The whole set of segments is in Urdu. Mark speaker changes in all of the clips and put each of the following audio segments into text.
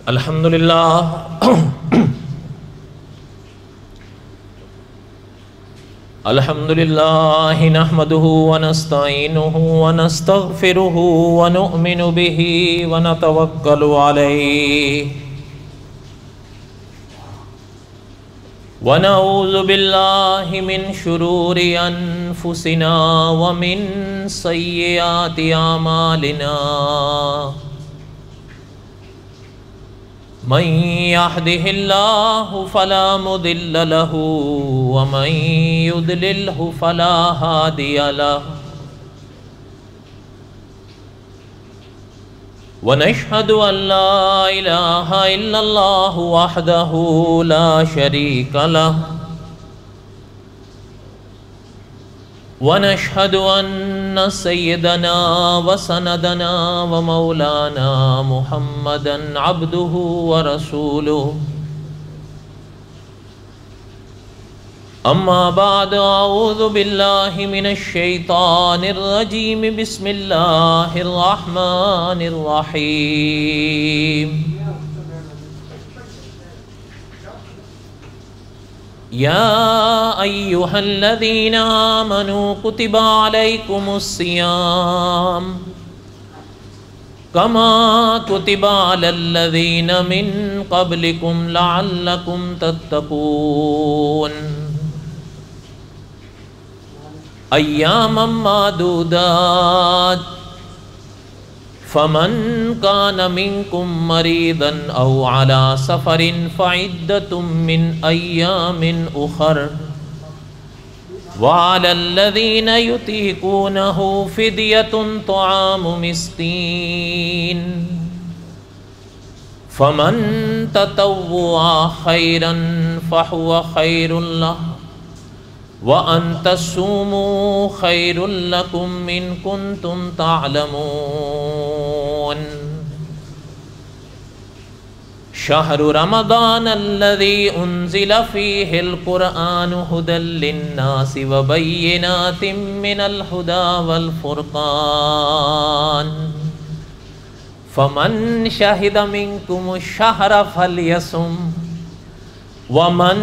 Speaker 1: الحمدللہ نحمده ونستعینه ونستغفره ونؤمن به ونتوکل علیہ ونعوذ باللہ من شرور انفسنا ومن سیئات اعمالنا من يهده الله فلا مضل له ومن يضلله فلا هادي له ونشهد أن لا إله إلا الله وحده لا شريك له ونشهد أن سيدنا وسندنا ومولانا محمدا عبده ورسوله أما بعد أعوذ بالله من الشيطان الرجيم بسم الله الرحمن الرحيم يا أيها الذين آمنوا كتب عليكم الصيام كما كتب على الذين من قبلكم لعلكم تتقون أياما معدودات فمن كان منكم مريضا أو على سفر فعدة من أيام أخر وعلى الذين يطيقونه فدية طعام مسكين فمن تطوع خيرا فهو خير له وَأَن تَصُومُوا خَيْرٌ لَكُمْ إِن كُنتُمْ تَعْلَمُونَ شهر رمضان الذي أنزل فيه القرآن هدى للناس وبينات من الهدى والفرقان فمن شهد منكم الشهر فليصم ومن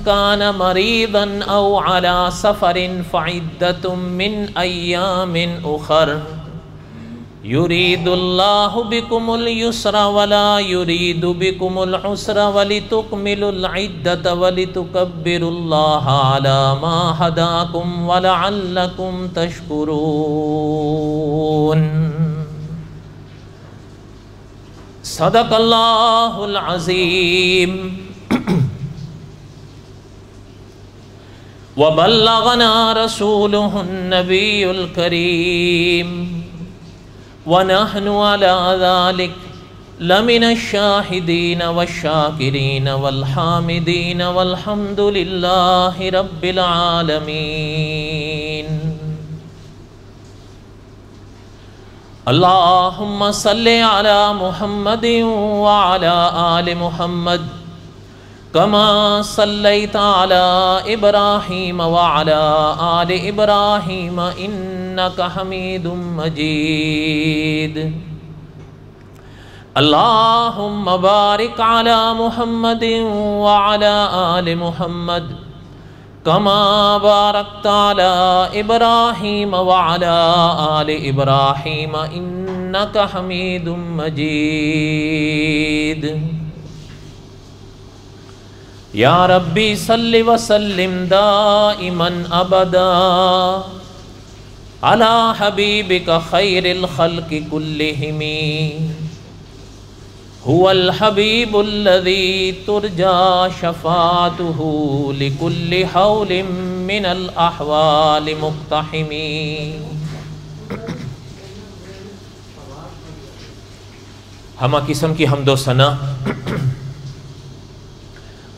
Speaker 1: كان مريضا أو على سفر فعدة من أيام أخر يريد الله بكم اليسر ولا يريد بكم العسر ولتكملوا العدة ولتكبروا الله على ما هداكم ولعلكم تشكرون صدق الله العظيم وبلغنا رسوله النبي الكريم ونحن على ذلك لمن الشاهدين والشاكرين والحامدين والحمد لله رب العالمين اللهم صل على محمد وعلى آل محمد كما صليت على إبراهيم وعلى آل إبراهيم إنك حميد مجيد اللهم بارك على محمد وعلى آل محمد كما باركت على إبراهيم وعلى آل إبراهيم إنك حميد مجيد یا ربی صلی وسلم دائما ابدا علی حبیبک خیر الخلق کلہم هو الحبیب الذی ترجا شفاعته لکل حول من الاحوال مقتحم ہمہ قسم کی حمد و ثنا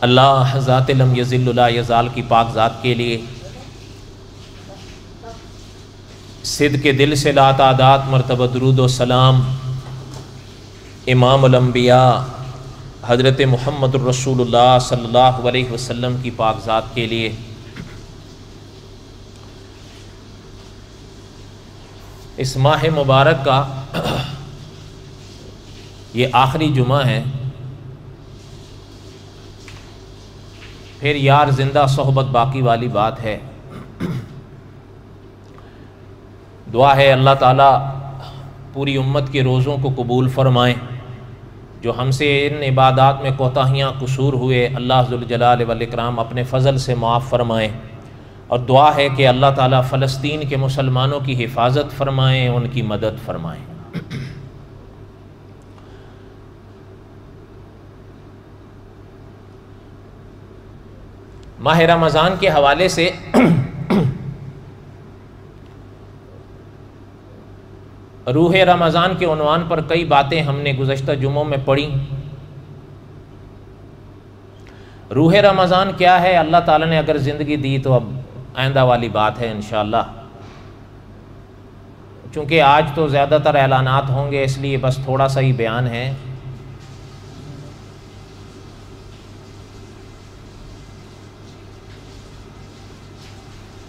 Speaker 1: اللہ ذات لم یزل لا یزال کی پاک ذات کے لیے صدق کے دل سے لا تعداد مرتبہ درود و سلام امام الانبیاء حضرت محمد الرسول اللہ صلی اللہ علیہ وسلم کی پاک ذات کے لیے اس ماہ مبارک کا یہ آخری جمعہ ہے پھر یار زندہ صحبت باقی والی بات ہے۔ دعا ہے اللہ تعالیٰ پوری امت کے روزوں کو قبول فرمائیں، جو ہم سے ان عبادات میں کوتاہیاں قصور ہوئے اللہ ذوالجلال والاکرام اپنے فضل سے معاف فرمائیں، اور دعا ہے کہ اللہ تعالیٰ فلسطین کے مسلمانوں کی حفاظت فرمائیں، ان کی مدد فرمائیں۔ ماہ رمضان کے حوالے سے روح رمضان کے عنوان پر کئی باتیں ہم نے گزشتہ جمعوں میں پڑھی۔ روح رمضان کیا ہے؟ اللہ تعالیٰ نے اگر زندگی دی تو اب آئندہ والی بات ہے انشاءاللہ، چونکہ آج تو زیادہ تر اعلانات ہوں گے، اس لیے بس تھوڑا سا ہی بیان ہے۔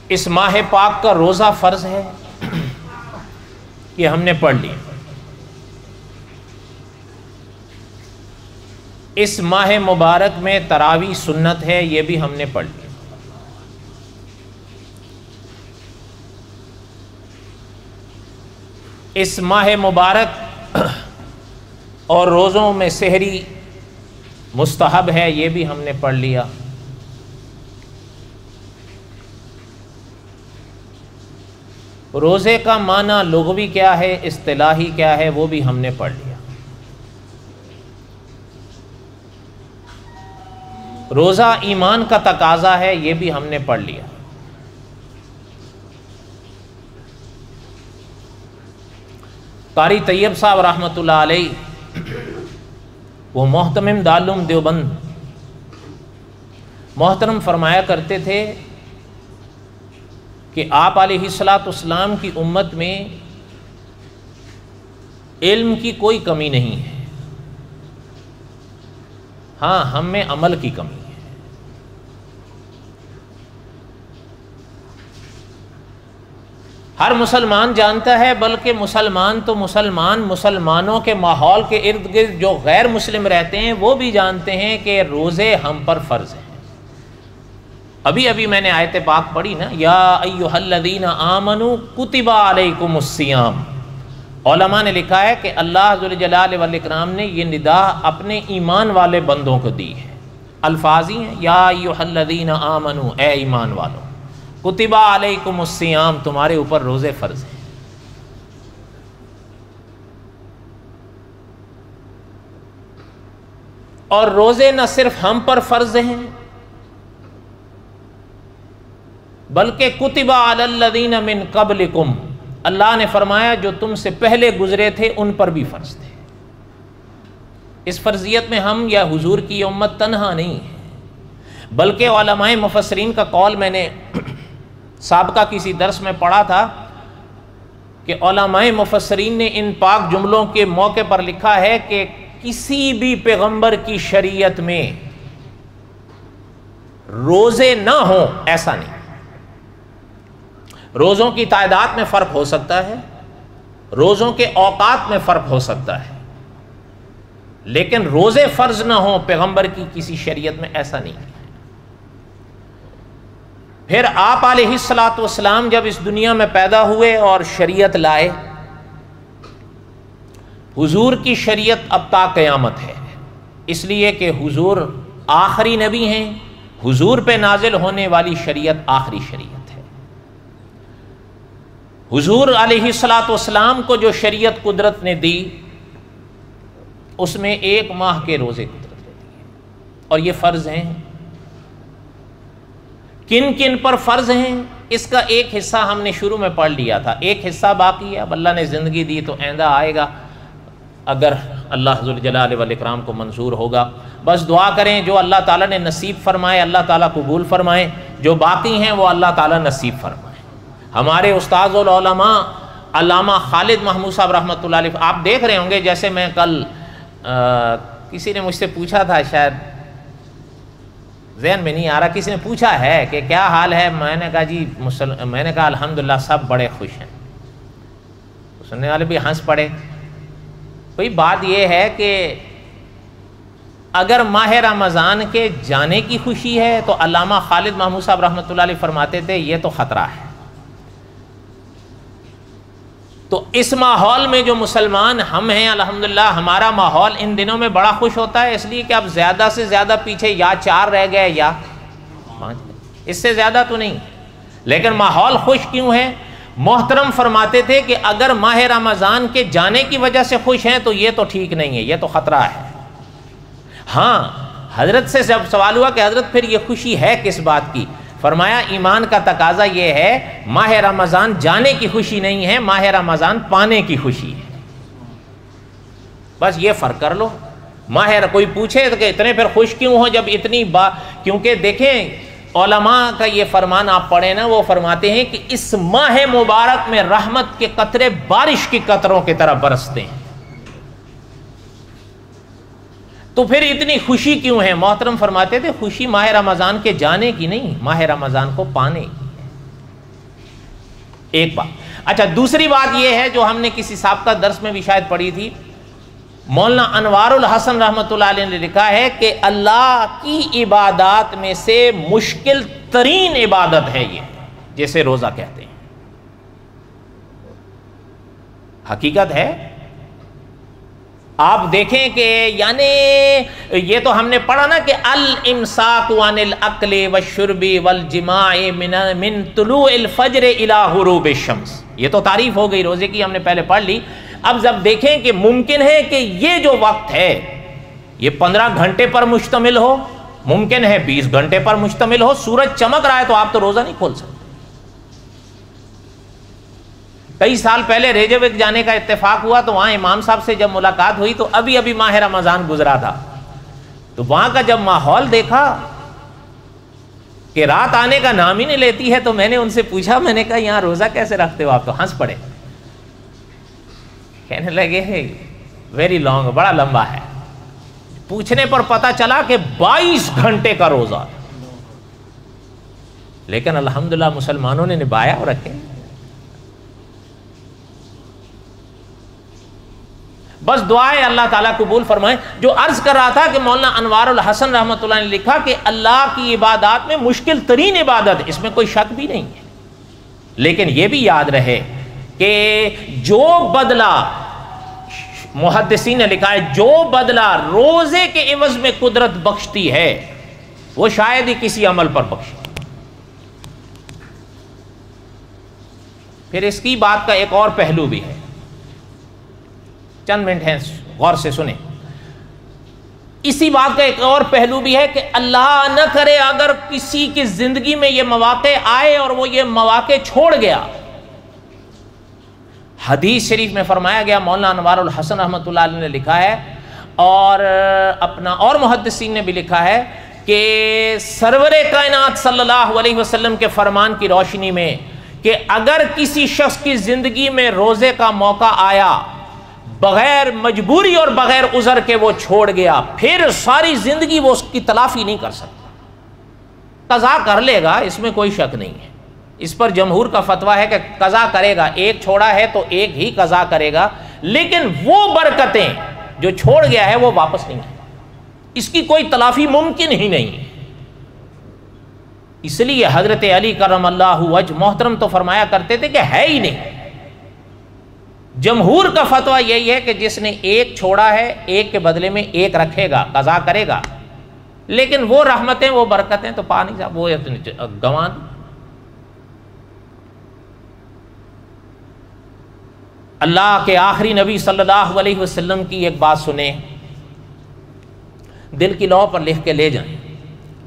Speaker 1: اس ماہ پاک کا روزہ فرض ہے، یہ ہم نے پڑھ لی۔ اس ماہ مبارک میں تراویح سنت ہے، یہ بھی ہم نے پڑھ لی۔ اس ماہ مبارک اور روزوں میں سحری مستحب ہے، یہ بھی ہم نے پڑھ لیا۔ روزے کا معنی لغوی کیا ہے، اصطلاحی کیا ہے، وہ بھی ہم نے پڑھ لیا۔ روزہ ایمان کا تقاضا ہے، یہ بھی ہم نے پڑھ لیا۔ قاری طیب صاحب رحمۃ اللہ علیہ، وہ محتمم دارالعلوم دیوبند، محترم فرمایا کرتے تھے کہ آپ علیہ الصلاۃ والسلام کی امت میں علم کی کوئی کمی نہیں ہے، ہاں ہم میں عمل کی کمی ہے۔ ہر مسلمان جانتا ہے، بلکہ مسلمان تو مسلمانوں کے ماحول کے ارد گرد جو غیر مسلم رہتے ہیں وہ بھی جانتے ہیں کہ روزے ہم پر فرض ہیں۔ ابھی میں نے آیت پاک پڑھی نا، یا ایھا الذین آمنوا کتب علیکم الصیام۔ علماء نے لکھا ہے کہ اللہ ذوالجلال والاکرام نے یہ ندا اپنے ایمان والے بندوں کو دی ہے۔ الفاظ ہی ہیں، یا ایھا الذین آمنوا، اے ایمان والو، کتب علیکم الصیام، تمہارے اوپر روزے فرض ہیں۔ اور روزے نہ صرف ہم پر فرض ہیں، بلکہ کتب علی الذین من قبلکم، اللہ نے فرمایا جو تم سے پہلے گزرے تھے ان پر بھی فرض تھے۔ اس فرضیت میں ہم یا حضور کی امت تنہا نہیں ہے، بلکہ علماء مفسرین کا قول میں نے سابقہ کسی درس میں پڑھا تھا کہ علماء مفسرین نے ان پاک جملوں کے موقع پر لکھا ہے کہ کسی بھی پیغمبر کی شریعت میں روزے نہ ہوں ایسا نہیں۔ روزوں کی تعداد میں فرق ہو سکتا ہے، روزوں کے اوقات میں فرق ہو سکتا ہے، لیکن روزے فرض نہ ہوں پیغمبر کی کسی شریعت میں ایسا نہیں ہے۔ پھر آپ علیہ الصلاۃ والسلام جب اس دنیا میں پیدا ہوئے اور شریعت لائے، حضور کی شریعت اب تا قیامت ہے، اس لیے کہ حضور آخری نبی ہیں، حضور پہ نازل ہونے والی شریعت آخری شریعت ہے۔ حضور علیہ الصلاۃ والسلام کو جو شریعت قدرت نے دی، اس میں 1 ماہ کے روزے قدرت نے دیے، اور یہ فرض ہیں۔ کن کن پر فرض ہیں، اس کا ایک حصہ ہم نے شروع میں پڑھ لیا تھا، ایک حصہ باقی ہے۔ اب اللہ نے زندگی دی تو آئندہ آئے گا، اگر اللہ ذوالجلال والاکرام کو منظور ہوگا۔ بس دعا کریں جو اللہ تعالیٰ نے نصیب فرمائے اللہ تعالیٰ قبول فرمائے، جو باقی ہیں وہ اللہ تعالیٰ نصیب فرمائے۔ ہمارے استاذ العلماء علامہ خالد محمود صاحب رحمۃ اللہ علیہ، آپ دیکھ رہے ہوں گے، جیسے میں کل کسی نے مجھ سے پوچھا تھا، شاید ذہن میں نہیں آ رہا، کسی نے پوچھا ہے کہ کیا حال ہے، میں نے کہا جی میں نے کہا الحمدللہ سب بڑے خوش ہیں۔ سننے والے بھی ہنس پڑے۔ بھئی بات یہ ہے کہ اگر ماہ رمضان کے جانے کی خوشی ہے تو علامہ خالد محمود صاحب رحمۃ اللہ علیہ فرماتے تھے یہ تو خطرہ ہے. تو اس ماحول میں جو مسلمان ہم ہیں الحمدللہ ہمارا ماحول ان دنوں میں بڑا خوش ہوتا ہے، اس لیے کہ اب زیادہ سے زیادہ پیچھے یا 4 رہ گئے یا 5، اس سے زیادہ تو نہیں. لیکن ماحول خوش کیوں ہے؟ محترم فرماتے تھے کہ اگر ماہ رمضان کے جانے کی وجہ سے خوش ہیں تو یہ تو ٹھیک نہیں ہے، یہ تو خطرہ ہے. ہاں حضرت سے جب سوال ہوا کہ حضرت پھر یہ خوشی ہے کس بات کی، فرمایا ایمان کا تقاضا یہ ہے ماہ رمضان جانے کی خوشی نہیں ہے، ماہ رمضان پانے کی خوشی ہے. بس یہ فرق کر لو. کوئی پوچھے کہ اتنے پھر خوش کیوں ہو جب اتنی کیونکہ دیکھیں علماء کا یہ فرمان آپ پڑھیں نا، وہ فرماتے ہیں کہ اس ماہ مبارک میں رحمت کے قطرے بارش کے قطروں کی طرح برستے ہیں. تو پھر اتنی خوشی کیوں ہے؟ محترم فرماتے تھے خوشی ماہ رمضان کے جانے کی نہیں، ماہ رمضان کو پانے کی. ایک بات. اچھا دوسری بات یہ ہے جو ہم نے کسی سابقہ درس میں بھی شاید پڑھی تھی، مولانا انوار الحسن رحمۃ اللہ علیہ نے لکھا ہے کہ اللہ کی عبادات میں سے مشکل ترین عبادت ہے یہ، جیسے روزہ کہتے ہیں. حقیقت ہے. آپ دیکھیں کہ یعنی یہ تو ہم نے پڑھا نا کہ الامساک عن الاکل والشرب والجماع من طلوع الفجر الى غروب الشمس، یہ تو تعریف ہو گئی روزے کی، ہم نے پہلے پڑھ لی. اب جب دیکھیں کہ ممکن ہے کہ یہ جو وقت ہے یہ 15 گھنٹے پر مشتمل ہو، ممکن ہے 20 گھنٹے پر مشتمل ہو، سورج چمک رہا ہے تو آپ تو روزہ نہیں کھول سکتے. کئی سال پہلے ریجوک جانے کا اتفاق ہوا تو وہاں امام صاحب سے جب ملاقات ہوئی تو ابھی ماہ رمضان گزرا تھا، تو وہاں کا جب ماحول دیکھا کہ رات آنے کا نام ہی نہیں لیتی ہے، تو میں نے ان سے پوچھا، میں نے کہا یہاں روزہ کیسے رکھتے ہو آپ؟ تو ہنس پڑے، کہنے لگے ویری لانگ، بڑا لمبا ہے. پوچھنے پر پتا چلا کہ 22 گھنٹے کا روزہ، لیکن الحمدللہ مسلمانوں نے نبھایا اور رکھے. بس دعائیں اللہ تعالیٰ قبول فرمائے. جو عرض کر رہا تھا کہ مولانا انوار الحسن رحمۃ اللہ نے لکھا کہ اللہ کی عبادات میں مشکل ترین عبادت، اس میں کوئی شک بھی نہیں ہے. لیکن یہ بھی یاد رہے کہ جو بدلہ، محدثین نے لکھا ہے، جو بدلہ روزے کے عوض میں قدرت بخشتی ہے وہ شاید ہی کسی عمل پر بخشے. پھر اس کی بات کا ایک اور پہلو بھی ہے، چند منٹ ہیں غور سے سنیں. اسی بات کا ایک اور پہلو بھی ہے کہ اللہ نہ کرے اگر کسی کی زندگی میں یہ مواقع آئے اور وہ یہ مواقع چھوڑ گیا. حدیث شریف میں فرمایا گیا، مولانا انوار الحسن رحمۃ اللہ علیہ نے لکھا ہے اور اپنا اور محدثین نے بھی لکھا ہے کہ سرور کائنات صلی اللہ علیہ وسلم کے فرمان کی روشنی میں کہ اگر کسی شخص کی زندگی میں روزے کا موقع آیا، بغیر مجبوری اور بغیر عذر کے وہ چھوڑ گیا، پھر ساری زندگی وہ اس کی تلافی نہیں کر سکتا. قضا کر لے گا، اس میں کوئی شک نہیں ہے. اس پر جمہور کا فتویٰ ہے کہ قضا کرے گا، ایک چھوڑا ہے تو ایک ہی قضا کرے گا، لیکن وہ برکتیں جو چھوڑ گیا ہے وہ واپس نہیں ہے، اس کی کوئی تلافی ممکن ہی نہیں ہے. اس لیے حضرت علی کرم اللہ وجہ محترم تو فرمایا کرتے تھے کہ ہے ہی نہیں. جمہور کا فتویٰ یہی ہے کہ جس نے ایک چھوڑا ہے ایک کے بدلے میں ایک رکھے گا، قضا کرے گا، لیکن وہ رحمتیں وہ برکتیں تو پا نہیں جا، وہ گنوان. اللہ کے آخری نبی صلی اللہ علیہ وسلم کی ایک بات سنیں، دل کی لوح پر لکھ کے لے جائیں.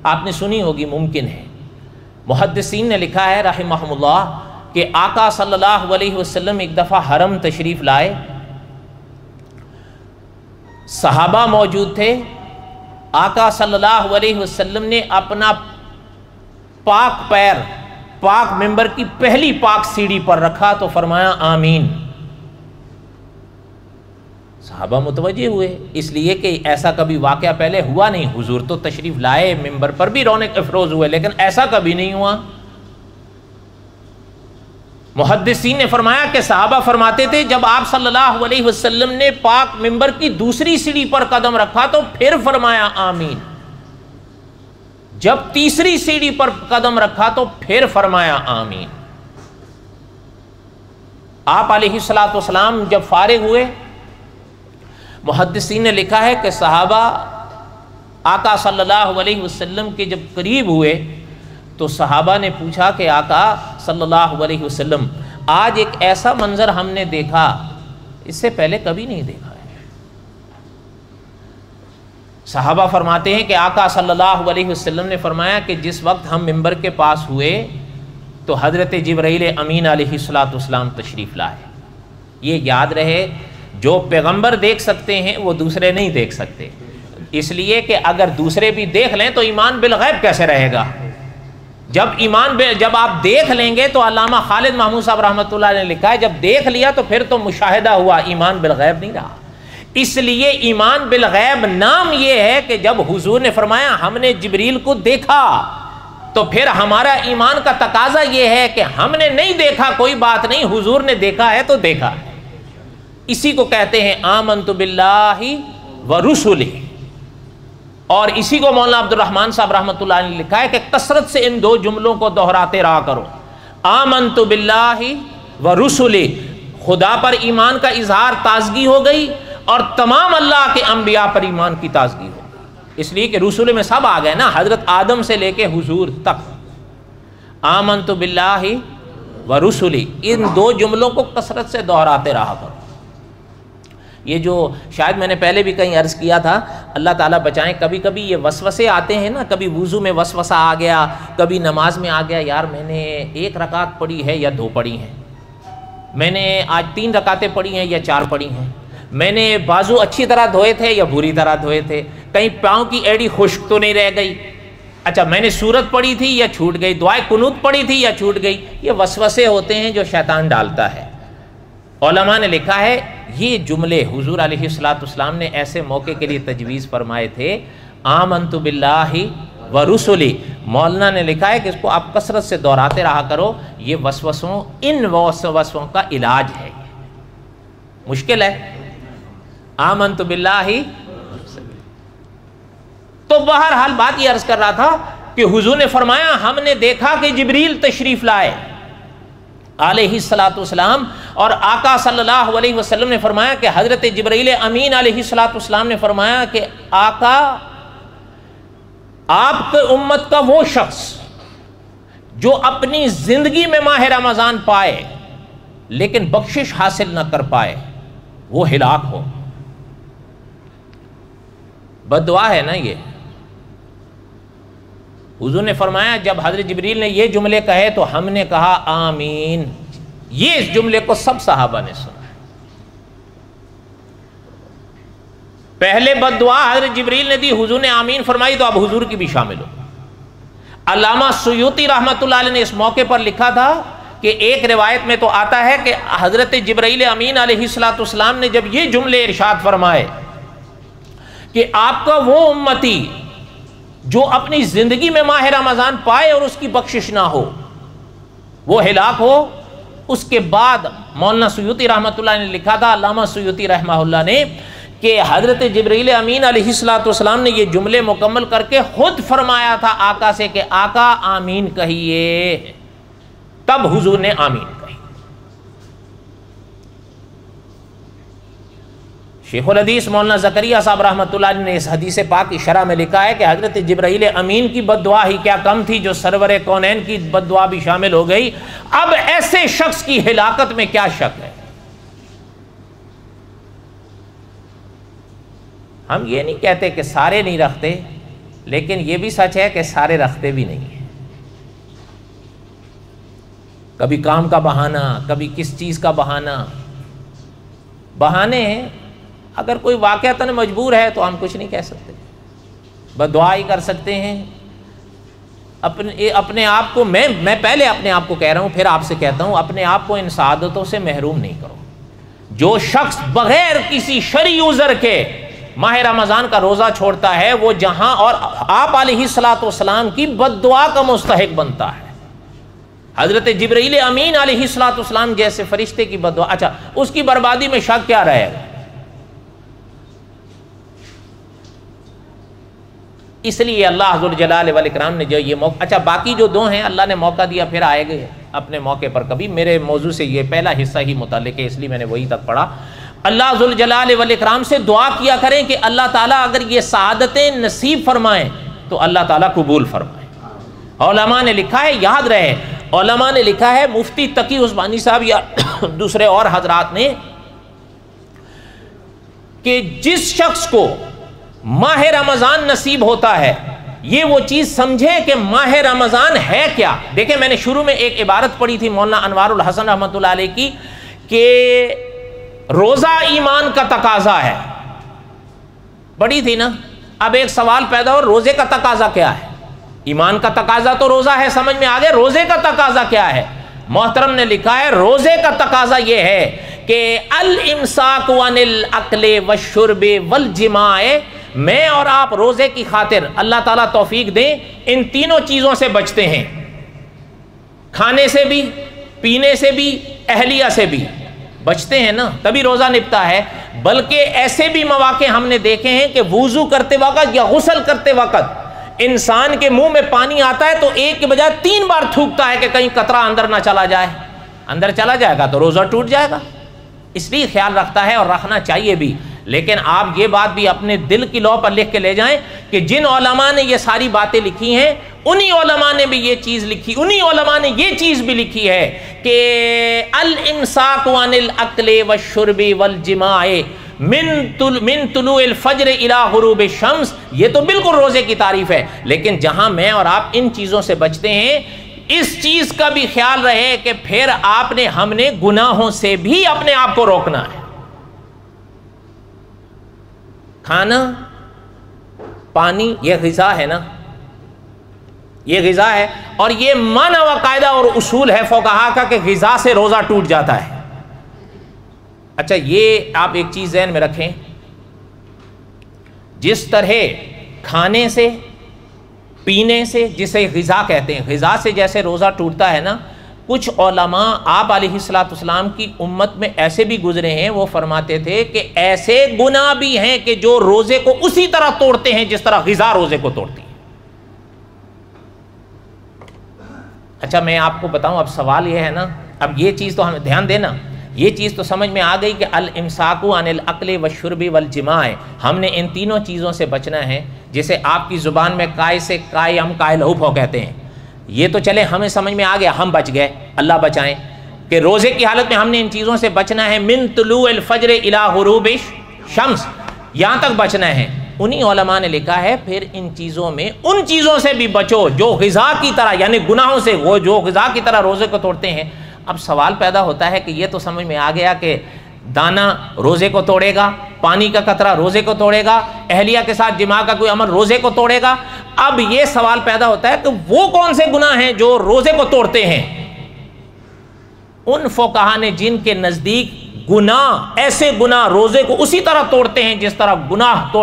Speaker 1: آپ نے سنی ہوگی، ممکن ہے. محدثین نے لکھا ہے رحمہم اللہ کہ آقا صلی اللہ علیہ وسلم ایک دفعہ حرم تشریف لائے، صحابہ موجود تھے. آقا صلی اللہ علیہ وسلم نے اپنا پاک پیر پاک ممبر کی پہلی پاک سیڑھی پر رکھا تو فرمایا آمین. صحابہ متوجہ ہوئے، اس لیے کہ ایسا کبھی واقعہ پہلے ہوا نہیں. حضور تو تشریف لائے، ممبر پر بھی رونق افروز ہوئے، لیکن ایسا کبھی نہیں ہوا. محدثین نے فرمایا کہ صحابہ فرماتے تھے جب آپ صلی اللہ علیہ وسلم نے پاک منبر کی دوسری سیڑھی پر قدم رکھا تو پھر فرمایا آمین، جب تیسری سیڑھی پر قدم رکھا تو پھر فرمایا آمین۔ آپ علیہ الصلوۃ والسلام جب فارغ ہوئے، محدثین نے لکھا ہے کہ صحابہ آقا صلی اللہ علیہ وسلم کے جب قریب ہوئے تو صحابہ نے پوچھا کہ آقا صلی اللہ علیہ وسلم آج ایک ایسا منظر ہم نے دیکھا، اس سے پہلے کبھی نہیں دیکھا ہے۔ صحابہ فرماتے ہیں کہ آقا صلی اللہ علیہ وسلم نے فرمایا کہ جس وقت ہم منبر کے پاس ہوئے تو حضرت جبرائیل امین علیہ الصلوۃ والسلام تشریف لائے۔ یہ یاد رہے، جو پیغمبر دیکھ سکتے ہیں وہ دوسرے نہیں دیکھ سکتے، اس لیے کہ اگر دوسرے بھی دیکھ لیں تو ایمان بالغیب کیسے رہے گا؟ جب آپ دیکھ لیں گے تو علامہ خالد محمود صاحب رحمۃ اللہ نے لکھا ہے جب دیکھ لیا تو پھر تو مشاہدہ ہوا، ایمان بالغیب نہیں رہا۔ اس لیے ایمان بالغیب نام یہ ہے کہ جب حضور نے فرمایا ہم نے جبریل کو دیکھا تو پھر ہمارا ایمان کا تقاضا یہ ہے کہ ہم نے نہیں دیکھا کوئی بات نہیں، حضور نے دیکھا ہے تو دیکھا ہے۔ اسی کو کہتے ہیں آمنت باللہ ورسلہ، اور اسی کو مولانا عبد الرحمن صاحب رحمۃ اللہ نے لکھا ہے کہ کثرت سے ان دو جملوں کو دہراتے رہا کرو، آمنت باللہ ورسلہ، خدا پر ایمان کا اظہار تازگی ہو گئی اور تمام اللہ کے انبیاء پر ایمان کی تازگی ہو گئی، اس لیے کہ رسول میں سب آ گئے نا، حضرت آدم سے لے کے حضور تک۔ آمنت باللہ ورسلہ، ان دو جملوں کو کثرت سے دہراتے رہا کرو۔ یہ جو شاید میں نے پہلے بھی کہیں عرض کیا تھا، اللہ تعالیٰ بچائیں، کبھی کبھی یہ وسوسے آتے ہیں نا، کبھی وضو میں وسوسہ آ گیا، کبھی نماز میں آ گیا، یار میں نے 1 رکعت پڑھی ہے یا 2 پڑھی ہیں، میں نے آج 3 رکعتیں پڑھی ہیں یا 4 پڑھی ہیں، میں نے بازو اچھی طرح دھوئے تھے یا بری طرح دھوئے تھے، کہیں پاؤں کی ایڑی خشک تو نہیں رہ گئی، اچھا میں نے سورت پڑھی تھی یا چھوٹ گئی، دعائے قنوت پڑھی تھی یا چھوٹ گئی۔ یہ وسوسے ہوتے ہیں جو شیطان ڈالتا ہے۔ علماء نے لکھا ہے یہ جملے حضور علیہ الصلوۃ والسلام نے ایسے موقع کے لیے تجویز فرمائے تھے، آمنت باللہ ورسلہ۔ مولانا نے لکھا ہے کہ اس کو آپ کثرت سے دہراتے رہا کرو، یہ وسوسوں، ان وسوسوں کا علاج ہے۔ مشکل ہے آمنت باللہ۔ تو بہرحال بات یہ عرض کر رہا تھا کہ حضور نے فرمایا ہم نے دیکھا کہ جبریل تشریف لائے علیہ الصلوۃ والسلام، اور آقا صلی اللہ علیہ وسلم نے فرمایا کہ حضرت جبرائیل امین علیہ الصلوۃ والسلام نے فرمایا کہ آقا آپ کے امت کا وہ شخص جو اپنی زندگی میں ماہ رمضان پائے لیکن بخشش حاصل نہ کر پائے وہ ہلاک ہو۔ بد دعا ہے نا یہ۔ حضور نے فرمایا جب حضرت جبریل نے یہ جملے کہے تو ہم نے کہا آمین۔ یہ اس جملے کو سب صحابہ نے سنا۔ پہلے بد دعا حضرت جبریل نے دی، حضور نے آمین فرمائی تو اب حضور کی بھی شامل ہو۔ علامہ سیوطی رحمۃ اللہ علیہ نے اس موقع پر لکھا تھا کہ ایک روایت میں تو آتا ہے کہ حضرت جبرائیل امین علیہ الصلوۃ والسلام نے جب یہ جملے ارشاد فرمائے کہ آپ کا وہ امتی جو اپنی زندگی میں ماہ رمضان پائے اور اس کی بخشش نہ ہو وہ ہلاک ہو، اس کے بعد مولانا سیوطی رحمۃ اللہ نے لکھا تھا، علامہ سیوطی رحمہ اللہ نے، کہ حضرت جبرائیل امین علیہ الصلوۃ والسلام نے یہ جملے مکمل کر کے خود فرمایا تھا آقا سے کہ آقا آمین کہیے، تب حضور نے آمین کہی۔ شیخ الحدیث مولانا زکریا صاحب رحمۃ اللہ علیہ نے اس حدیث پاک کی شرح میں لکھا ہے کہ حضرت جبرائیل امین کی بد دعا ہی کیا کم تھی جو سرور کونین کی بد دعا بھی شامل ہو گئی، اب ایسے شخص کی ہلاکت میں کیا شک ہے۔ ہم یہ نہیں کہتے کہ سارے نہیں رکھتے، لیکن یہ بھی سچ ہے کہ سارے رکھتے بھی نہیں ہیں۔ کبھی کام کا بہانہ، کبھی کس چیز کا بہانہ، بہانے ہیں۔ اگر کوئی واقعتاً مجبور ہے تو ہم کچھ نہیں کہہ سکتے، بس دعا ہی کر سکتے ہیں۔ اپنے آپ کو میں پہلے اپنے آپ کو کہہ رہا ہوں، پھر آپ سے کہتا ہوں، اپنے آپ کو ان سعادتوں سے محروم نہیں کرو۔ جو شخص بغیر کسی شرعی عذر کے ماہ رمضان کا روزہ چھوڑتا ہے وہ جہاں اور آپ علیہ الصلوۃ والسلام کی بد دعا کا مستحق بنتا ہے۔ حضرت جبرائیل امین علیہ السلام جیسے فرشتے کی بد دعا، اچھا اس کی بربادی میں شک کیا رہے گا؟ اس لیے اللہ ذوالجلال والاکرام نے جو یہ موقع، اچھا باقی جو دو ہیں اللہ نے موقع دیا پھر آئے گئے اپنے موقع پر کبھی، میرے موضوع سے یہ پہلا حصہ ہی متعلق ہے اس لیے میں نے وہی تک پڑھا۔ اللہ ذوالجلال والاکرام سے دعا کیا کریں کہ اللہ تعالیٰ اگر یہ سعادتیں نصیب فرمائیں تو اللہ تعالیٰ قبول فرمائیں۔ علماء نے لکھا ہے، یاد رہے علماء نے لکھا ہے، مفتی تقی عثمانی صاحب یا دوسرے اور حضرات نے، کہ جس شخص کو ماہ رمضان نصیب ہوتا ہے یہ وہ چیز سمجھے کہ ماہ رمضان ہے کیا۔ دیکھیں میں نے شروع میں ایک عبارت پڑھی تھی مولانا انوار الحسن رحمۃ اللہ علیہ کی کہ روزہ ایمان کا تقاضا ہے، پڑھی تھی نا۔ اب ایک سوال پیدا ہو، روزے کا تقاضا کیا ہے؟ ایمان کا تقاضا تو روزہ ہے، سمجھ میں آ گیا، روزے کا تقاضا کیا ہے؟ محترم نے لکھا ہے روزے کا تقاضا یہ ہے کہ الامساک عن الاکل والشرب والجماع، میں اور آپ روزے کی خاطر اللہ تعالیٰ توفیق دیں ان تینوں چیزوں سے بچتے ہیں، کھانے سے بھی، پینے سے بھی، اہلیہ سے بھی بچتے ہیں نا، تبھی روزہ نپتا ہے۔ بلکہ ایسے بھی مواقع ہم نے دیکھے ہیں کہ وضو کرتے وقت یا غسل کرتے وقت انسان کے منہ میں پانی آتا ہے تو ایک کے بجائے 3 بار تھوکتا ہے کہ کہیں قطرہ اندر نہ چلا جائے، اندر چلا جائے گا تو روزہ ٹوٹ جائے گا، اس لیے خیال رکھتا ہے اور رکھنا چاہیے بھی۔ لیکن آپ یہ بات بھی اپنے دل کی لو پر لکھ کے لے جائیں کہ جن علماء نے یہ ساری باتیں لکھی ہیں انہی علماء نے بھی یہ چیز لکھی، انہی علماء نے یہ چیز بھی لکھی ہے کہ الامساک عن الاکل والشرب والجماع من طلوع الفجر الى غروب الشمس، یہ تو بالکل روزے کی تعریف ہے۔ لیکن جہاں میں اور آپ ان چیزوں سے بچتے ہیں، اس چیز کا بھی خیال رہے کہ پھر آپ نے، ہم نے گناہوں سے بھی اپنے آپ کو روکنا ہے۔ کھانا، پانی، یہ غذا ہے نا، یہ غذا ہے، اور یہ معنی و قاعدہ اور اصول ہے فقہا کا کہ غذا سے روزہ ٹوٹ جاتا ہے۔ اچھا یہ آپ ایک چیز ذہن میں رکھیں، جس طرح کھانے سے، پینے سے، جسے غذا کہتے ہیں، غذا سے جیسے روزہ ٹوٹتا ہے نا، کچھ علماء آپ علیہ السلام کی امت میں ایسے بھی گزرے ہیں، وہ فرماتے تھے کہ ایسے گناہ بھی ہیں کہ جو روزے کو اسی طرح توڑتے ہیں جس طرح غذا روزے کو توڑتی ہے۔ اچھا میں آپ کو بتاؤں، اب سوال یہ ہے نا، اب یہ چیز تو ہمیں دھیان دینا، یہ چیز تو سمجھ میں آ گئی کہ الامساک عن الاکل والشرب والجماع، ہم نے ان تینوں چیزوں سے بچنا ہے، جسے آپ کی زبان میں کائے سے کائے ہم کائے لہو پھو کہتے ہیں۔ یہ تو چلے ہمیں سمجھ میں آ گیا، ہم بچ گئے، اللہ بچائیں، کہ روزے کی حالت میں ہم نے ان چیزوں سے بچنا ہے، من طلوع الفجر الی غروب الشمس، یہاں تک بچنا ہے۔ انہی علماء نے لکھا ہے پھر ان چیزوں میں ان چیزوں سے بھی بچو جو غذا کی طرح، یعنی گناہوں سے، وہ جو غذا کی طرح روزے کو توڑتے ہیں۔ اب سوال پیدا ہوتا ہے کہ یہ تو سمجھ میں آ گیا کہ دانا روزے کو توڑے گا، پانی کا قطرہ روزے کو توڑے گا، اہلیہ کے ساتھ جماع کا کوئی عمل روزے کو توڑے گا۔ اب یہ سوال پیدا ہوتا ہے کہ وہ کون سے گناہ ہیں جو روزے کو توڑتے ہیں؟ ان فقہا نے جن کے نزدیک گناہ، ایسے گناہ روزے کو اسی طرح توڑتے ہیں جس طرح گناہ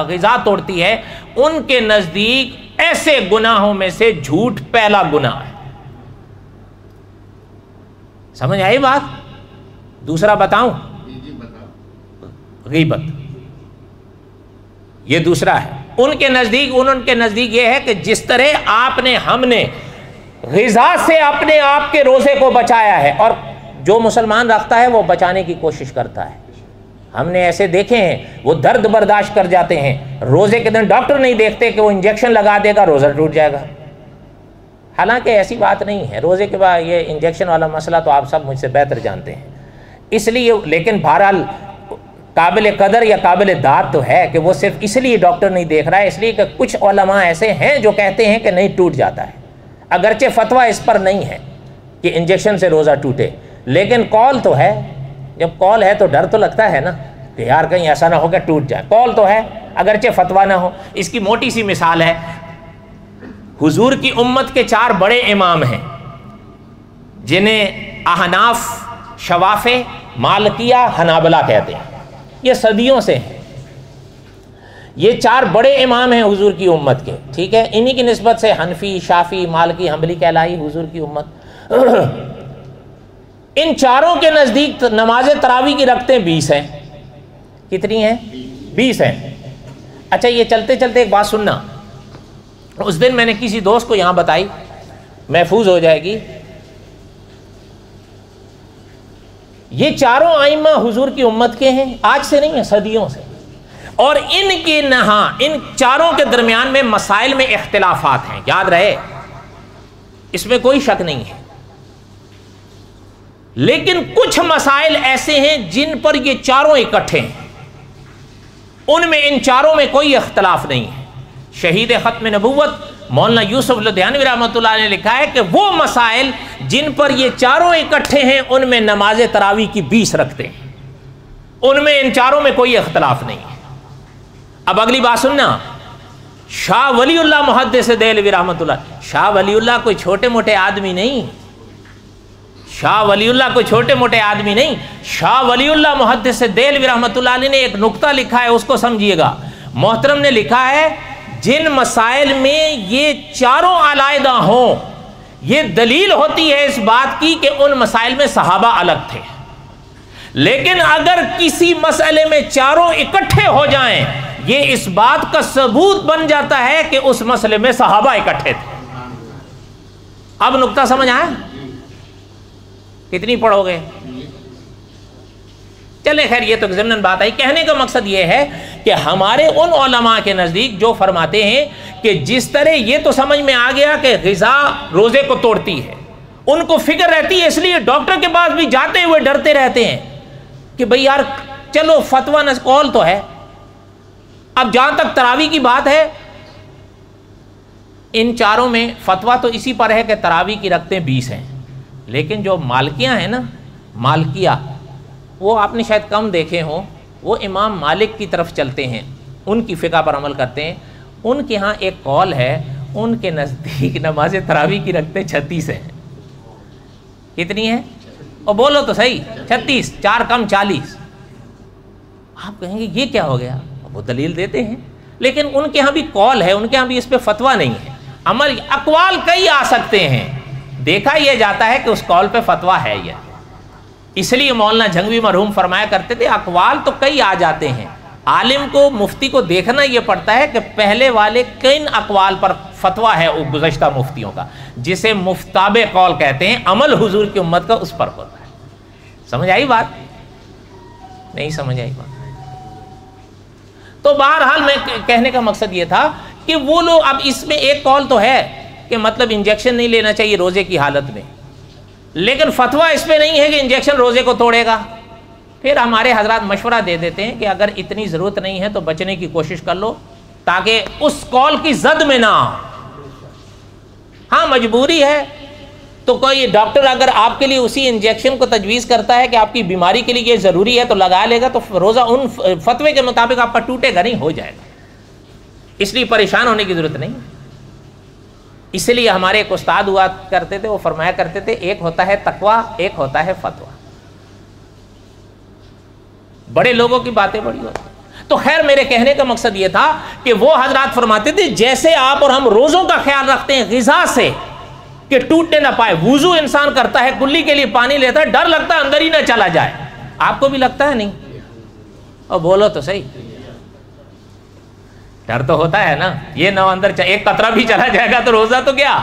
Speaker 1: غذا توڑتی ہے، ان کے نزدیک ایسے گناہوں میں سے جھوٹ پہلا گناہ ہے۔ سمجھ آئی بات؟ دوسرا بتاؤں؟ غیبت، یہ دوسرا ہے۔ ان کے نزدیک یہ ہے کہ جس طرح آپ نے، ہم نے غذا سے اپنے آپ کے روزے کو بچایا ہے، اور جو مسلمان رکھتا ہے وہ بچانے کی کوشش کرتا ہے۔ ہم نے ایسے دیکھے ہیں وہ درد برداشت کر جاتے ہیں، روزے کے دن ڈاکٹر نہیں دیکھتے کہ وہ انجیکشن لگا دے گا روزہ ٹوٹ جائے گا، حالانکہ ایسی بات نہیں ہے۔ روزے کے بعد یہ انجیکشن والا مسئلہ تو آپ سب مجھ سے بہتر جانتے ہیں، اس لیے، لیکن بہرحال قابل قدر یا قابل داد تو ہے کہ وہ صرف اس لیے ڈاکٹر نہیں دیکھ رہا ہے، اس لیے کہ کچھ علماء ایسے ہیں جو کہتے ہیں کہ نہیں ٹوٹ جاتا ہے، اگرچہ فتویٰ اس پر نہیں ہے کہ انجیکشن سے روزہ ٹوٹے، لیکن قول تو ہے۔ جب قول ہے تو ڈر تو لگتا ہے نا کہ یار کہیں ایسا نہ ہو کہ ٹوٹ جائے، قول تو ہے اگرچہ فتویٰ نہ ہو۔ اس کی موٹی سی مثال ہے، حضور کی امت کے 4 بڑے امام ہیں جنہیں احناف، شوافع، مالکیہ، حنابلہ کہتے ہیں، یہ صدیوں سے ہیں۔ یہ 4 بڑے امام ہیں حضور کی امت کے، ٹھیک ہے، انہی کی نسبت سے حنفی، شافعی، مالکی، حنبلی کہلائی حضور کی امت۔ ان چاروں کے نزدیک نماز تراویح کی رکعتیں 20 ہیں. کتنی ہیں؟ 20 ہیں. اچھا یہ چلتے چلتے ایک بات سننا، اس دن میں نے کسی دوست کو یہاں بتائی، محفوظ ہو جائے گی. یہ چاروں ائمہ حضور کی امت کے ہیں، آج سے نہیں ہے، صدیوں سے. اور ان کے ان چاروں کے درمیان میں مسائل میں اختلافات ہیں، یاد رہے، اس میں کوئی شک نہیں ہے. لیکن کچھ مسائل ایسے ہیں جن پر یہ چاروں اکٹھے ہیں، ان میں ان چاروں میں کوئی اختلاف نہیں ہے. شہید ختم نبوت مولانا یوسف لدھیانوی رحمۃ اللہ نے لکھا ہے کہ وہ مسائل جن پر یہ چاروں اکٹھے ہیں ان میں نماز تراویح کی 20 رکھتے ہیں، ان میں ان چاروں میں کوئی اختلاف نہیں ہے. اب اگلی بات سننا، شاہ ولی اللہ محدث دہلوی رحمۃ اللہ، شاہ ولی اللہ کوئی چھوٹے موٹے آدمی نہیں، شاہ ولی اللہ کوئی چھوٹے موٹے آدمی نہیں. شاہ ولی اللہ محدث دہلوی رحمۃ اللہ علیہ نے ایک نقطہ لکھا ہے، اس کو سمجھیے گا. محترم نے لکھا ہے جن مسائل میں یہ چاروں علیحدہ ہوں، یہ دلیل ہوتی ہے اس بات کی کہ ان مسائل میں صحابہ الگ تھے. لیکن اگر کسی مسئلے میں چاروں اکٹھے ہو جائیں، یہ اس بات کا ثبوت بن جاتا ہے کہ اس مسئلے میں صحابہ اکٹھے تھے. اب نقطہ سمجھ آیا؟ کتنی پڑھو گے؟ چلے خیر، یہ تو ضمن بات آئی. کہنے کا مقصد یہ ہے کہ ہمارے ان علماء کے نزدیک جو فرماتے ہیں کہ جس طرح یہ تو سمجھ میں آ گیا کہ غذا روزے کو توڑتی ہے، ان کو فکر رہتی ہے، اس لیے ڈاکٹر کے پاس بھی جاتے ہوئے ڈرتے رہتے ہیں کہ بھئی یار چلو فتویٰ قول تو ہے. اب جہاں تک تراویح کی بات ہے، ان چاروں میں فتویٰ تو اسی پر ہے کہ تراویح کی رکعتیں 20 ہیں. لیکن جو مالکیاں ہیں نا، مالکیہ، وہ آپ نے شاید کم دیکھے ہوں، وہ امام مالک کی طرف چلتے ہیں، ان کی فقہ پر عمل کرتے ہیں. ان کے ہاں ایک قول ہے، ان کے نزدیک نماز تراویح کی رکعتیں 36 ہیں. کتنی ہیں؟ اور بولو تو صحیح، 36، 4 کم 40. آپ کہیں گے یہ کیا ہو گیا؟ وہ دلیل دیتے ہیں، لیکن ان کے ہاں بھی قول ہے، ان کے ہاں بھی اس پہ فتویٰ نہیں ہے. عمل اقوال کئی آ سکتے ہیں، دیکھا یہ جاتا ہے کہ اس قول پہ فتویٰ ہے. یہ اس لیے مولانا جھنگوی مرحوم فرمایا کرتے تھے اقوال تو کئی آ جاتے ہیں، عالم کو، مفتی کو دیکھنا یہ پڑتا ہے کہ پہلے والے کن اقوال پر فتویٰ ہے گزشتہ مفتیوں کا، جسے مفتاب قول کہتے ہیں. عمل حضور کی امت کا اس پر ہوتا ہے. سمجھ آئی بات؟ نہیں سمجھ آئی بات؟ تو بہرحال میں کہنے کا مقصد یہ تھا کہ وہ لوگ، اب اس میں ایک قول تو ہے کہ مطلب انجیکشن نہیں لینا چاہیے روزے کی حالت میں، لیکن فتویٰ اس پہ نہیں ہے کہ انجیکشن روزے کو توڑے گا. پھر ہمارے حضرات مشورہ دے دیتے ہیں کہ اگر اتنی ضرورت نہیں ہے تو بچنے کی کوشش کر لو تاکہ اس قول کی زد میں نہ آؤ. ہاں مجبوری ہے تو کوئی ڈاکٹر اگر آپ کے لیے اسی انجیکشن کو تجویز کرتا ہے کہ آپ کی بیماری کے لیے یہ ضروری ہے تو لگا لے گا، تو روزہ ان فتوے کے مطابق آپ کا ٹوٹے گا نہیں، ہو جائے گا. اس لیے پریشان ہونے کی ضرورت نہیں. اس لیے ہمارے ایک استاد ہوا کرتے تھے، وہ فرمایا کرتے تھے ایک ہوتا ہے تقویٰ، ایک ہوتا ہے فتویٰ. بڑے لوگوں کی باتیں بڑی ہوتی. تو خیر میرے کہنے کا مقصد یہ تھا کہ وہ حضرات فرماتے تھے جیسے آپ اور ہم روزوں کا خیال رکھتے ہیں غذا سے کہ ٹوٹنے نہ پائے، وضو انسان کرتا ہے، کلی کے لیے پانی لیتا ہے، ڈر لگتا ہے اندر ہی نہ چلا جائے. آپ کو بھی لگتا ہے نہیں؟ اور بولو تو صحیح، ڈر تو ہوتا ہے نا. یہ نہ اندر ایک قطرہ بھی چلا جائے گا تو روزہ تو کیا.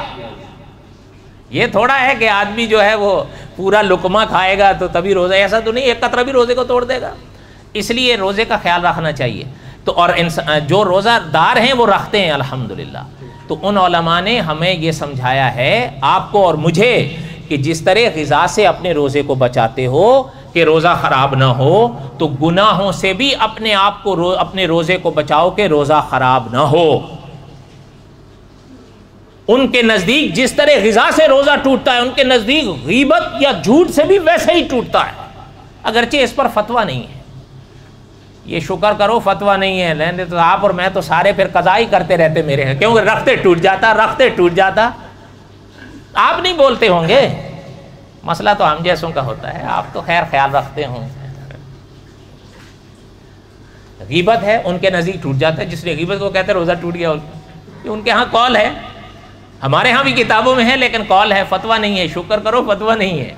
Speaker 1: یہ تھوڑا ہے کہ آدمی جو ہے وہ پورا لقمہ کھائے گا تو تبھی روزہ، ایسا تو نہیں، ایک قطرہ بھی روزے کو توڑ دے گا. اس لیے روزے کا خیال رکھنا چاہیے. تو اور جو روزہ دار ہیں وہ رکھتے ہیں الحمدللہ. تو ان علماء نے ہمیں یہ سمجھایا ہے آپ کو اور مجھے کہ جس طرح غذا سے اپنے روزے کو بچاتے ہو کہ روزہ خراب نہ ہو، تو گناہوں سے بھی اپنے آپ کو، اپنے روزے کو بچاؤ کہ روزہ خراب نہ ہو. ان کے نزدیک جس طرح غذا سے روزہ ٹوٹتا ہے، ان کے نزدیک غیبت یا جھوٹ سے بھی ویسے ہی ٹوٹتا ہے، اگرچہ اس پر فتویٰ نہیں ہے. یہ شکر کرو فتویٰ نہیں ہے، لینے تو آپ اور میں تو سارے پھر قضا ہی کرتے رہتے میرے ہیں، کیونکہ رکھتے ٹوٹ جاتا، رکھتے ٹوٹ جاتا. آپ نہیں بولتے ہوں گے، مسئلہ تو ہم جیسوں کا ہوتا ہے، آپ تو خیر خیال رکھتے ہوں. غیبت ہے ان کے نزدیک ٹوٹ جاتا ہے، جس نے غیبت کو کہتے ہیں روزہ ٹوٹ گیا، ان کے ہاں قول ہے. ہمارے ہاں بھی کتابوں میں ہے لیکن قول ہے، فتویٰ نہیں ہے، شکر کرو فتویٰ نہیں ہے،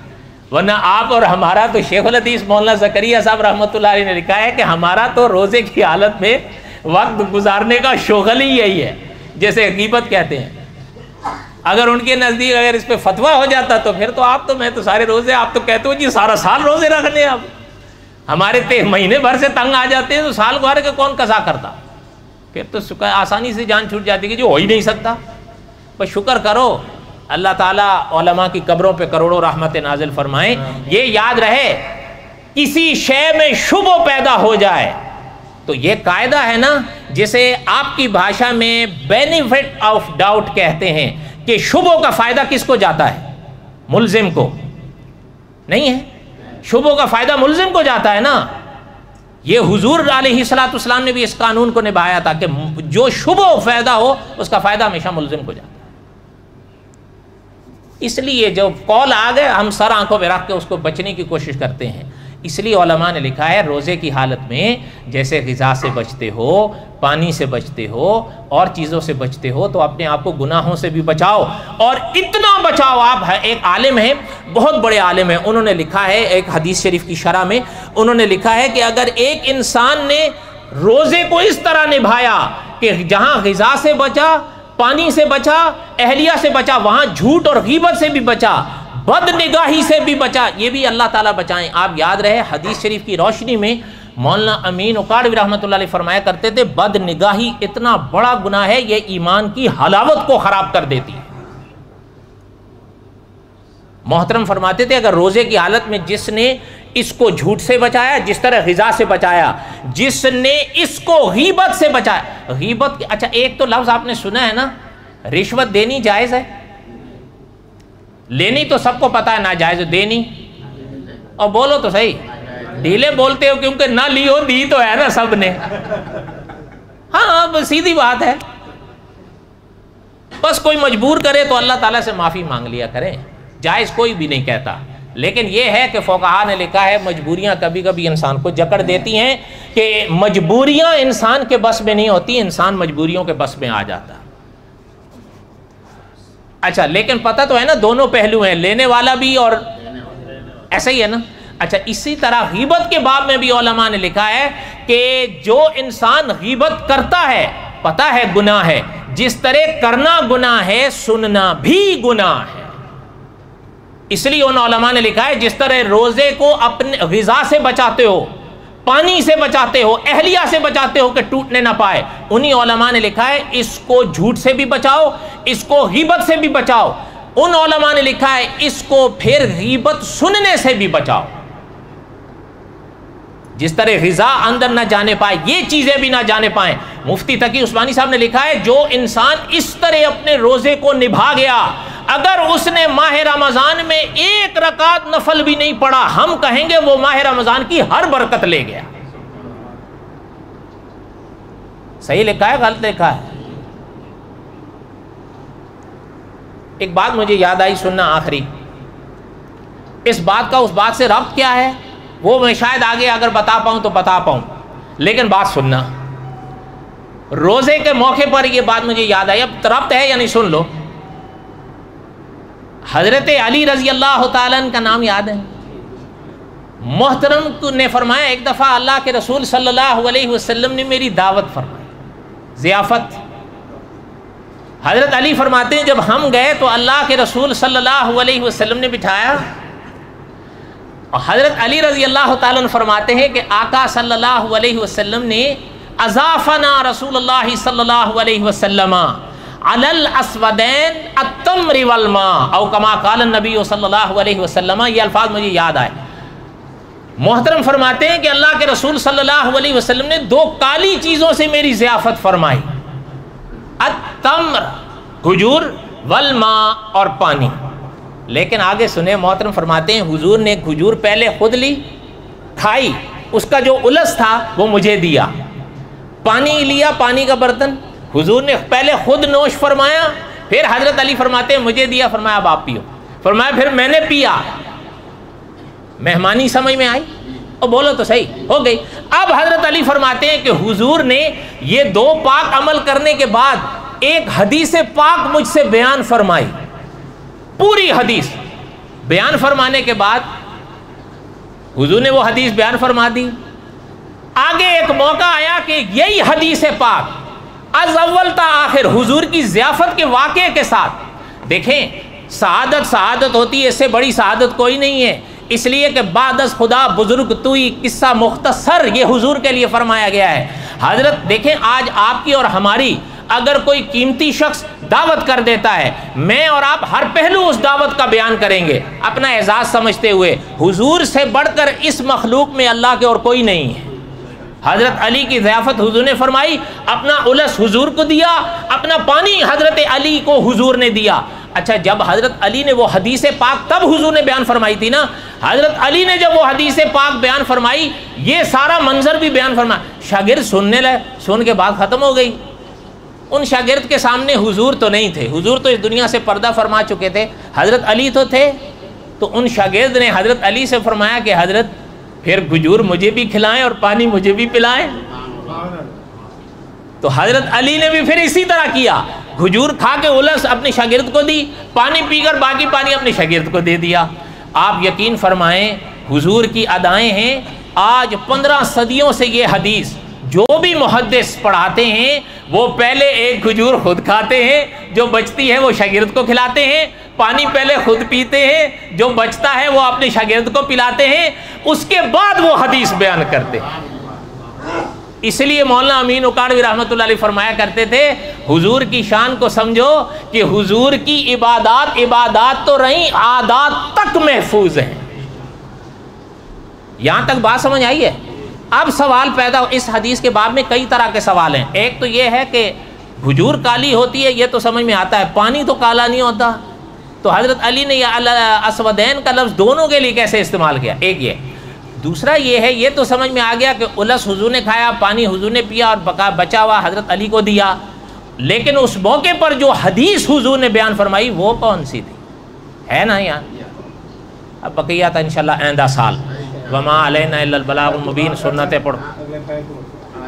Speaker 1: ورنہ آپ اور ہمارا تو شیخ الحدیث مولانا زکریا صاحب رحمۃ اللہ علیہ نے لکھا ہے کہ ہمارا تو روزے کی حالت میں وقت گزارنے کا شغل ہی یہی ہے، جیسے غیبت کہتے ہیں۔ اگر ان کے نزدیک اگر اس پہ فتویٰ ہو جاتا تو پھر تو آپ تو میں تو سارے روزے، آپ تو کہتے ہو جی سارا سال روزے رکھنے، اب ہمارے مہینے بھر سے تنگ آ جاتے ہیں تو سال بھر کے کون قضا کرتا؟ پھر تو آسانی سے جان چھوٹ جاتی کہ جو ہو ہی نہیں سکتا۔ بس شکر کرو، اللہ تعالیٰ علماء کی قبروں پہ کروڑوں رحمت نازل فرمائیں۔ یہ یاد رہے کسی شے میں شبہ پیدا ہو جائے تو یہ قاعدہ ہے نا جسے آپ کی بھاشا میں بینیفٹ آف ڈاؤٹ کہتے ہیں کہ شبہ کا فائدہ کس کو جاتا ہے؟ ملزم کو نہیں ہے، شبہ کا فائدہ ملزم کو جاتا ہے نا۔ یہ حضور علیہ الصلوۃ والسلام نے بھی اس قانون کو نبھایا تھا کہ جو شبہ فائدہ ہو اس کا فائدہ ہمیشہ ملزم کو جاتا ہے۔ اس لیے جو قول آ گئے ہم سر آنکھوں پہ رکھ کے اس کو بچنے کی کوشش کرتے ہیں۔ اس لیے علماء نے لکھا ہے روزے کی حالت میں جیسے غذا سے بچتے ہو، پانی سے بچتے ہو اور چیزوں سے بچتے ہو تو اپنے آپ کو گناہوں سے بھی بچاؤ، اور اتنا بچاؤ۔ آپ ایک عالم ہیں، بہت بڑے عالم ہیں، انہوں نے لکھا ہے ایک حدیث شریف کی شرح میں، انہوں نے لکھا ہے کہ اگر ایک انسان نے روزے کو اس طرح نبھایا کہ جہاں غذا سے بچا، پانی سے بچا، اہلیہ سے بچا، وہاں جھوٹ اور غیبت سے بھی بچا، بد نگاہی سے بھی بچا، یہ بھی اللہ تعالیٰ بچائیں۔ آپ یاد رہے حدیث شریف کی روشنی میں مولانا امین اکاڑوی رحمۃ اللہ علیہ فرمایا کرتے تھے بد نگاہی اتنا بڑا گناہ ہے، یہ ایمان کی حلاوت کو خراب کر دیتی ہے۔ محترم فرماتے تھے اگر روزے کی حالت میں جس نے اس کو جھوٹ سے بچایا، جس طرح غذا سے بچایا، جس نے اس کو غیبت سے بچایا، غیبت اچھا ایک تو لفظ آپ نے سنا ہے نا، رشوت دینی جائز ہے، لینی تو سب کو پتا ہے ناجائز ہے، دینی اور بولو تو صحیح، ڈھیلے بولتے ہو کیونکہ نہ لی ہو دی تو ہے نا سب نے، ہاں سیدھی بات ہے، بس کوئی مجبور کرے تو اللہ تعالیٰ سے معافی مانگ لیا کریں، جائز کوئی بھی نہیں کہتا، لیکن یہ ہے کہ فقہا نے لکھا ہے مجبوریاں کبھی کبھی انسان کو جکڑ دیتی ہیں کہ مجبوریاں انسان کے بس میں نہیں ہوتی، انسان مجبوریوں کے بس میں آ جاتا۔ اچھا لیکن پتہ تو ہے نا دونوں پہلو ہیں، لینے والا بھی اور ایسا ہی ہے نا۔ اچھا اسی طرح غیبت کے باب میں بھی علماء نے لکھا ہے کہ جو انسان غیبت کرتا ہے پتہ ہے گناہ ہے، جس طرح کرنا گناہ ہے سننا بھی گناہ ہے۔ اس لیے ان علماء نے لکھا ہے جس طرح روزے کو اپنے غذا سے بچاتے ہو، پانی سے بچاتے ہو، اہلیہ سے بچاتے ہو کہ ٹوٹنے نہ پائے، انہی علماء نے لکھا ہے اس کو جھوٹ سے بھی بچاؤ، اس کو غیبت سے بھی بچاؤ۔ ان علماء نے لکھا ہے اس کو پھر غیبت سننے سے بھی بچاؤ، جس طرح غذا اندر نہ جانے پائے یہ چیزیں بھی نہ جانے پائیں۔ مفتی تقی عثمانی صاحب نے لکھا ہے جو انسان اس طرح اپنے روزے کو نبھا گیا، اگر اس نے ماہ رمضان میں ایک رکعت نفل بھی نہیں پڑھا ہم کہیں گے وہ ماہ رمضان کی ہر برکت لے گیا۔ صحیح لکھا ہے غلط لکھا ہے؟ ایک بات مجھے یاد آئی سننا آخری، اس بات کا اس بات سے ربط کیا ہے وہ میں شاید آگے اگر بتا پاؤں تو بتا پاؤں، لیکن بات سننا، روزے کے موقع پر یہ بات مجھے یاد آئی، اب ربط ہے یا نہیں سن لو۔ حضرت علی رضی اللہ تعالیٰ عنہ کا نام یاد ہے؟ محترم نے فرمایا ایک دفعہ اللہ کے رسول صلی اللہ علیہ وسلم نے میری دعوت فرمائی، ضیافت۔ حضرت علی فرماتے ہیں جب ہم گئے تو اللہ کے رسول صلی اللہ علیہ وسلم نے بٹھایا، اور حضرت علی رضی اللہ تعالیٰ عنہ فرماتے ہیں کہ آقا صلی اللہ علیہ وسلم نے اضافنا رسول اللہ صلی اللہ علیہ وسلم علی الاسودین التمر والماء او کما قال النبی صلی اللہ علیہ وسلم، یہ الفاظ مجھے یاد آئے۔ محترم فرماتے ہیں کہ اللہ کے رسول صلی اللہ علیہ وسلم نے دو کالی چیزوں سے میری ضیافت فرمائی، التمر کھجور، والماء اور پانی۔ لیکن آگے سنیں، محترم فرماتے ہیں حضور نے کھجور پہلے خود لی کھائی، اس کا جو الس تھا وہ مجھے دیا، پانی لیا، پانی کا برتن حضور نے پہلے خود نوش فرمایا، پھر حضرت علی فرماتے ہیں مجھے دیا، فرمایا اب آپ پیو، فرمایا پھر میں نے پیا۔ مہمانی سمجھ میں آئی؟ اور بولو تو صحیح، ہو گئی۔ اب حضرت علی فرماتے ہیں کہ حضور نے یہ دو پاک عمل کرنے کے بعد ایک حدیث پاک مجھ سے بیان فرمائی، پوری حدیث بیان فرمانے کے بعد حضور نے وہ حدیث بیان فرما دی، آگے ایک موقع آیا کہ یہی حدیث پاک از اول تا آخر حضور کی ضیافت کے واقعے کے ساتھ، دیکھیں سعادت ہوتی ہے، اس سے بڑی سعادت کوئی نہیں ہے، اس لیے کہ بعد از خدا بزرگ توئی، قصہ مختصر یہ حضور کے لیے فرمایا گیا ہے۔ حضرت دیکھیں آج آپ کی اور ہماری اگر کوئی قیمتی شخص دعوت کر دیتا ہے، میں اور آپ ہر پہلو اس دعوت کا بیان کریں گے اپنا اعزاز سمجھتے ہوئے، حضور سے بڑھ کر اس مخلوق میں اللہ کے اور کوئی نہیں ہے۔ حضرت علی کی ضیافت حضور نے فرمائی، اپنا الس حضور کو دیا، اپنا پانی حضرت علی کو حضور نے دیا۔ اچھا جب حضرت علی نے وہ حدیث پاک تب حضور نے بیان فرمائی تھی نا، حضرت علی نے جب وہ حدیث پاک بیان فرمائی، یہ سارا منظر بھی بیان فرمایا، شاگرد سننے لگے، سن کے بعد ختم ہو گئی۔ ان شاگرد کے سامنے حضور تو نہیں تھے، حضور تو اس دنیا سے پردہ فرما چکے تھے، حضرت علی تو تھے، تو ان شاگرد نے حضرت علی سے فرمایا کہ حضرت پھر کھجور مجھے بھی کھلائیں اور پانی مجھے بھی پلائیں۔ تو حضرت علی نے بھی پھر اسی طرح کیا، کھجور کھا کے الس اپنے شاگرد کو دی، پانی پی کر باقی پانی اپنے شاگرد کو دے دیا۔ آپ یقین فرمائیں حضور کی ادائیں ہیں، آج 15 صدیوں سے یہ حدیث جو بھی محدث پڑھاتے ہیں وہ پہلے ایک کھجور خود کھاتے ہیں، جو بچتی ہے وہ شاگرد کو کھلاتے ہیں، پانی پہلے خود پیتے ہیں، جو بچتا ہے وہ اپنے شاگرد کو پلاتے ہیں، اس کے بعد وہ حدیث بیان کرتے ہیں۔ اس لیے مولانا امین اکاڑوی رحمۃ اللہ علیہ فرمایا کرتے تھے، حضور کی شان کو سمجھو کہ حضور کی عبادات تو رہیں، عادات تک محفوظ ہیں۔ یہاں تک بات سمجھ آئی ہے؟ اب سوال پیدا ہو، اس حدیث کے باب میں کئی طرح کے سوال ہیں۔ ایک تو یہ ہے کہ کھجور کالی ہوتی ہے، یہ تو سمجھ میں آتا ہے، پانی تو کالا نہیں ہوتا، تو حضرت علی نے یہ اسودین کا لفظ دونوں کے لیے کیسے استعمال کیا؟ ایک یہ۔ دوسرا یہ ہے، یہ تو سمجھ میں آ گیا کہ الس حضور نے کھایا، پانی حضور نے پیا اور بچا ہوا حضرت علی کو دیا، لیکن اس موقع پر جو حدیث حضور نے بیان فرمائی وہ کون سی تھی؟ ہے نا یہاں؟ اب بقیہ تھا انشاءاللہ آئندہ سال۔ وما علینا الا البلاغ المبین، سنتیں پڑھو۔